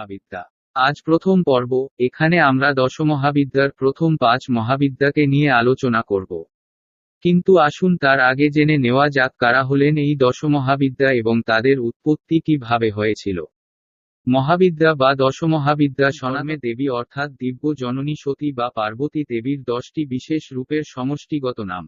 মহাবিদ্যা। আজ প্রথম পর্ব। এখানে আমরা দশমহাবিদ্যার প্রথম 5 মহাবিদ্যাকে নিয়ে আলোচনা করব। কিন্তু আসুন তার আগে জেনে নেওয়া যাক কারা হলেন এই দশমহাবিদ্যা এবং তাদের উৎপত্তি কিভাবে হয়েছিল। মহাবিদ্যা বা দশমহাবিদ্যা সনাতন দেবী অর্থাৎ দিব্য জননী সতী বা পার্বতী দেবীর 10টি বিশেষ রূপের সমষ্টিগত নাম।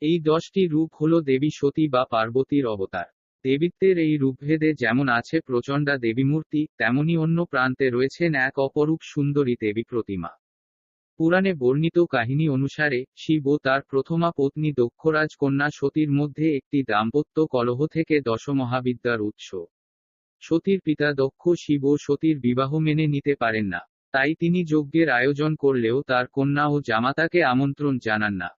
এই 10টি রূপ হল দেবী সতী বা পার্বতীর অবতার। দেবীত্বের এই রূপভেদে যেমন আছে প্রচণ্ডা দেবীমূর্তি, তেমনি অন্য প্রান্তে রয়েছেন এক অপরূপ সুন্দরী দেবী প্রতিমা। পুরাণে বর্ণিত কাহিনী অনুসারে শিব ও তার প্রথমা পত্নী দক্ষরাজ কন্যা সতীর মধ্যে একটি দাম্পত্য কলহ থেকে দশমহাবিদ্যার উৎস। সতীর পিতা দক্ষ শিব ও সতীর বিবাহ মেনে নিতে পারেন না, তাই তিনি যজ্ঞের আয়োজন করলেও তার কন্যা ও জামাতাকে আমন্ত্রণ জানান না।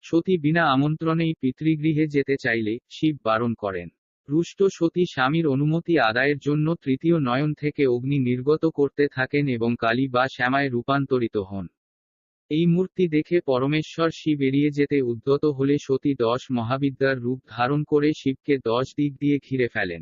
সতী বিনা আমন্ত্রণেই পিতৃগৃহে যেতে চাইলে শিব বারণ করেন। রুষ্ট সতী স্বামীর অনুমতি আদায়ের জন্য তৃতীয় নয়ন থেকে অগ্নি নির্গত করতে থাকেন এবং কালী বা শ্যামায় রূপান্তরিত হন। এই মূর্তি দেখে পরমেশ্বর শিব এড়িয়ে যেতে উদ্যত হলে সতী 10 মহাবিদ্যার রূপ ধারণ করে শিবকে 10 দিক দিয়ে ঘিরে ফেলেন।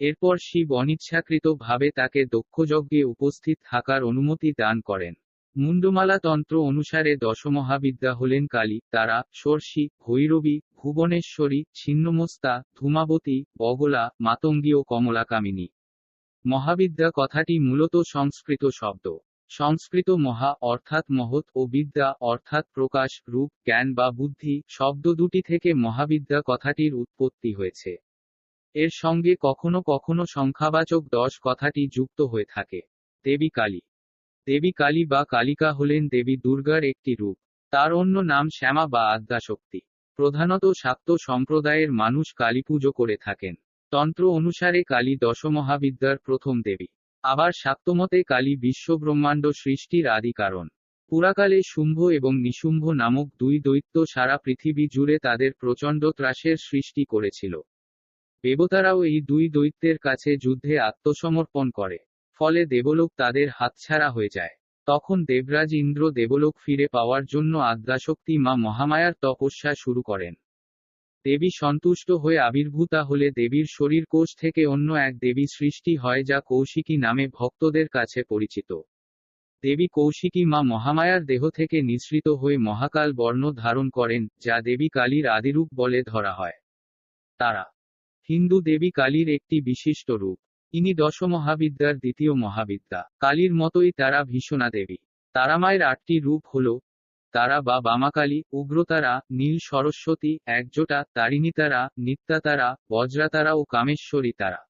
এরপর শিব অনিচ্ছাকৃতভাবে তাকে দক্ষযজ্ঞে উপস্থিত থাকার অনুমতি দান করেন। মুন্ডমালা তন্ত্র অনুসারে দশমহাবিদ্যা হলেন কালী, তারা, ষোড়শী, ভৈরবী, ভুবনেশ্বরী, ছিন্নমস্তা, ধূমাবতী, বগলা, মাতঙ্গী ও কমলাকামিনী। মহাবিদ্যা কথাটি মূলত সংস্কৃত শব্দ। সংস্কৃত মহা অর্থাৎ মহৎ ও বিদ্যা অর্থাৎ প্রকাশ, রূপ, জ্ঞান বা বুদ্ধি শব্দ দুটি থেকে মহাবিদ্যা কথাটির উৎপত্তি হয়েছে। এর সঙ্গে কখনো কখনো সংখ্যাবাচক 10 কথাটি যুক্ত হয়ে থাকে। দেবী কালী। দেবী কালী বা কালিকা হলেন দেবী দুর্গার একটি রূপ। তার অন্য নাম শ্যামা বা আদ্যাশক্তি। প্রধানত শাক্ত সম্প্রদায়ের মানুষ কালী পুজো করে থাকেন। তন্ত্র অনুসারে কালী দশমহাবিদ্যার প্রথম দেবী। আবার শাক্তমতে কালী বিশ্বব্রহ্মাণ্ড সৃষ্টির আদি কারণ। পুরাকালে শুম্ভ এবং নিশুম্ভ নামক 2 দৈত্য সারা পৃথিবী জুড়ে তাদের প্রচণ্ড ত্রাসের সৃষ্টি করেছিল। দেবতারাও এই 2 দৈত্যের কাছে যুদ্ধে আত্মসমর্পণ করে। ফলে দেবলোক তাদের হাতছাড়া হয়ে যায়। তখন দেবরাজ ইন্দ্র দেবলোক ফিরে পাওয়ার জন্য আদ্যাশক্তি মা মহামায়ার তপস্যা শুরু করেন। দেবী সন্তুষ্ট হয়ে আবির্ভূতা হলে দেবীর শরীর কোষ থেকে অন্য এক দেবী সৃষ্টি হয় যা কৌশিকী নামে ভক্তদের কাছে পরিচিত। দেবী কৌশিকী মা মহামায়ার দেহ থেকে নিঃসৃত হয়ে মহাকাল বর্ণ ধারণ করেন, যা দেবী কালীর আদিরূপ বলে ধরা হয়। তারা হিন্দু দেবী কালীর একটি বিশিষ্ট রূপ। ইনি দশমহাবিদ্যার দ্বিতীয় মহাবিদ্যা। কালীর মতোই তারা ভীষণা দেবী। তারামায়ের 8টি রূপ হল তারা বা বামাকালী, উগ্রতারা, নীল সরস্বতী, একজোটা, তারিণীতারা, নিত্যাতারা, বজ্রাতারা ও কামেশ্বরী তারা।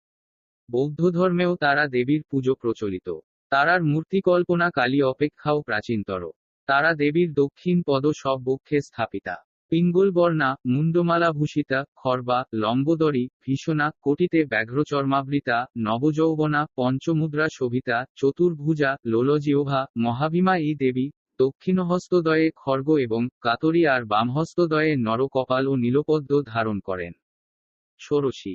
বৌদ্ধ ধর্মেও তারা দেবীর পুজো প্রচলিত। তারার মূর্তিকল্পনা কালী অপেক্ষাও প্রাচীনতর। তারা দেবীর দক্ষিণ পদ সব বক্ষে স্থাপিতা। পিঙ্গলবর্ণা, মুন্ডমালাভূষিতা, খর্বা, লম্বোদরী, ভীষণা, কোটিতে ব্যাঘ্রচর্মাবৃতা, নবযৌবনা, পঞ্চমুদ্রা শোভিতা, চতুর্ভুজা, লোলজিহ্বা, মহাভীমা এই দেবী দক্ষিণহস্তদ্বয়ে খড়গ এবং কাতরী আর বামহস্তদ্বয়ে নরকপাল ও নীলপদ্ম ধারণ করেন। ষোড়শী।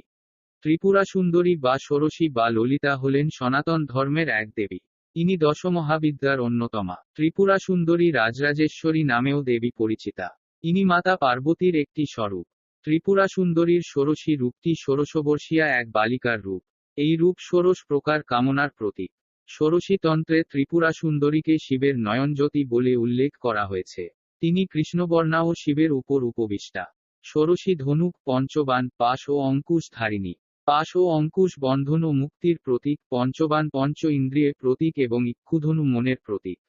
ত্রিপুরা সুন্দরী বা ষোড়শী বা ললিতা হলেন সনাতন ধর্মের এক দেবী। ইনি দশমহাবিদ্যার অন্যতমা। ত্রিপুরা সুন্দরী রাজরাজেশ্বরী নামেও দেবী পরিচিতা। ইনি মাতা পার্বতীর একটি স্বরূপ। ত্রিপুরা সুন্দরীর ষোড়শী রূপটি ষোড়শবর্ষীয়া এক বালিকার রূপ। এই রূপ ষোড়শ প্রকার কামনার প্রতীক। ষোড়শী তন্ত্রে ত্রিপুরা সুন্দরীকে শিবের নয়নজ্যোতি বলে উল্লেখ করা হয়েছে। তিনি কৃষ্ণবর্ণা ও শিবের উপর উপবিষ্টা। ষোড়শী ধনুক, পঞ্চবাণ, পাশ ও অঙ্কুশ ধারিণী। পাশ ও অঙ্কুশ বন্ধন ও মুক্তির প্রতীক, পঞ্চবাণ পঞ্চ ইন্দ্রিয়ের প্রতীক এবং ইক্ষুধনু মনের প্রতীক।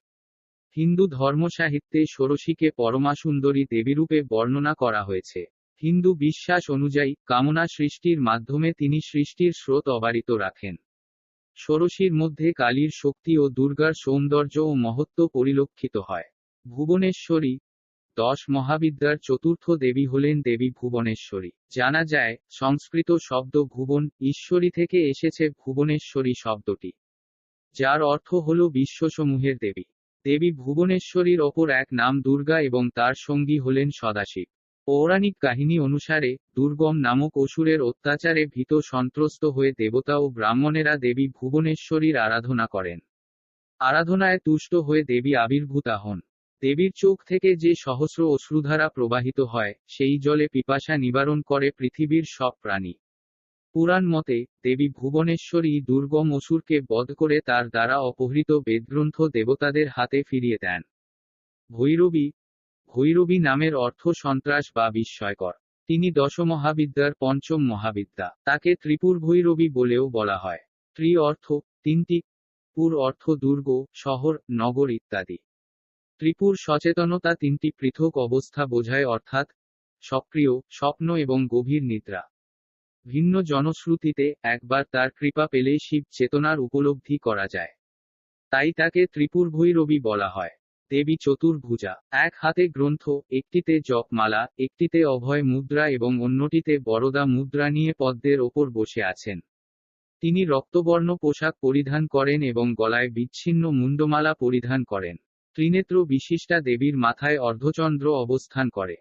হিন্দু ধর্মসাহিত্যে ষোড়শীকে পরমা সুন্দরী দেবীরূপে বর্ণনা করা হয়েছে। হিন্দু বিশ্বাস অনুযায়ী কামনা সৃষ্টির মাধ্যমে তিনি সৃষ্টির স্রোত অবারিত রাখেন। ষোড়শীর মধ্যে কালীর শক্তি ও দুর্গার সৌন্দর্য ও মহত্ব পরিলক্ষিত হয়। ভুবনেশ্বরী। 10 মহাবিদ্যার চতুর্থ দেবী হলেন দেবী ভুবনেশ্বরী। জানা যায়, সংস্কৃত শব্দ ভুবন, ঈশ্বরী থেকে এসেছে ভুবনেশ্বরী শব্দটি, যার অর্থ হল বিশ্বসমূহের দেবী। দেবী ভুবনেশ্বরীর অপর এক নাম দুর্গা এবং তার সঙ্গী হলেন সদাশিব। পৌরাণিক কাহিনী অনুসারে দুর্গম নামক অসুরের অত্যাচারে ভীত সন্ত্রস্ত হয়ে দেবতা ও ব্রাহ্মণেরা দেবী ভুবনেশ্বরীর আরাধনা করেন। আরাধনায় তুষ্ট হয়ে দেবী আবির্ভূতা হন। দেবীর চোখ থেকে যে সহস্র অশ্রুধারা প্রবাহিত হয়, সেই জলে পিপাসা নিবারণ করে পৃথিবীর সব প্রাণী। পুরাণ মতে, দেবী ভুবনেশ্বরী দুর্গম অসুরকে বধ করে তার দ্বারা অপহৃত বেদগ্রন্থ দেবতাদের হাতে ফিরিয়ে দেন। ভৈরবী ভৈরবী নামের অর্থ সন্ত্রাস বা বিস্ময়কর। তিনি দশমহাবিদ্যার পঞ্চম মহাবিদ্যা। তাকে ত্রিপুর ভৈরবী বলেও বলা হয়। ত্রি অর্থ তিনটি, পুর অর্থ দুর্গ, শহর, নগর ইত্যাদি। ত্রিপুর সচেতনতা তিনটি পৃথক অবস্থা বোঝায়, অর্থাৎ সক্রিয়, স্বপ্ন এবং গভীর নিদ্রা। ভিন্ন জনশ্রুতিতে একবার তার কৃপা পেলেই শিব চেতনার উপলব্ধি করা যায়। তাই তাকে ত্রিপুর ভৈরবী বলা হয়। দেবী চতুর্ভুজা, এক হাতে গ্রন্থ, একটিতে জপমালা, একটিতে অভয় মুদ্রা এবং অন্যটিতে বরদা মুদ্রা নিয়ে পদ্মের ওপর বসে আছেন। তিনি রক্তবর্ণ পোশাক পরিধান করেন এবং গলায় বিচ্ছিন্ন মুন্ডমালা পরিধান করেন। ত্রিনেত্র বিশিষ্টা দেবীর মাথায় অর্ধচন্দ্র অবস্থান করে।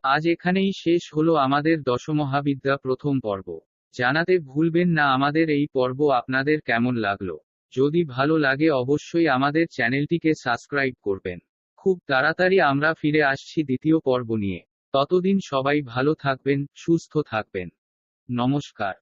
আজ এখানেই শেষ হলো আমাদের দশমহাবিদ্যা প্রথম পর্ব। জানাতে ভুলবেন না আমাদের এই পর্ব আপনাদের কেমন লাগলো। যদি ভালো লাগে অবশ্যই আমাদের চ্যানেলটিকে সাবস্ক্রাইব করবেন। খুব তাড়াতাড়ি আমরা ফিরে আসছি দ্বিতীয় পর্ব নিয়ে। ততদিন সবাই ভালো থাকবেন, সুস্থ থাকবেন। নমস্কার।